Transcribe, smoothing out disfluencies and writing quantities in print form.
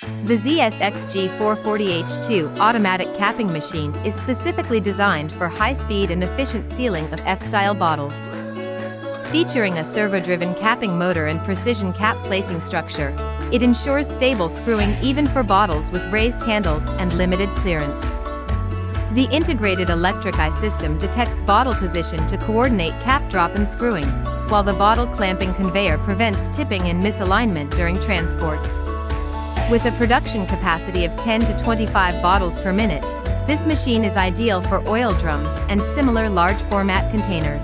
The ZS-XG440H2 automatic capping machine is specifically designed for high-speed and efficient sealing of F-style bottles. Featuring a servo-driven capping motor and precision cap placing structure, it ensures stable screwing even for bottles with raised handles and limited clearance. The integrated electric eye system detects bottle position to coordinate cap drop and screwing, while the bottle clamping conveyor prevents tipping and misalignment during transport. With a production capacity of 10 to 25 bottles per minute, this machine is ideal for oil drums and similar large format containers.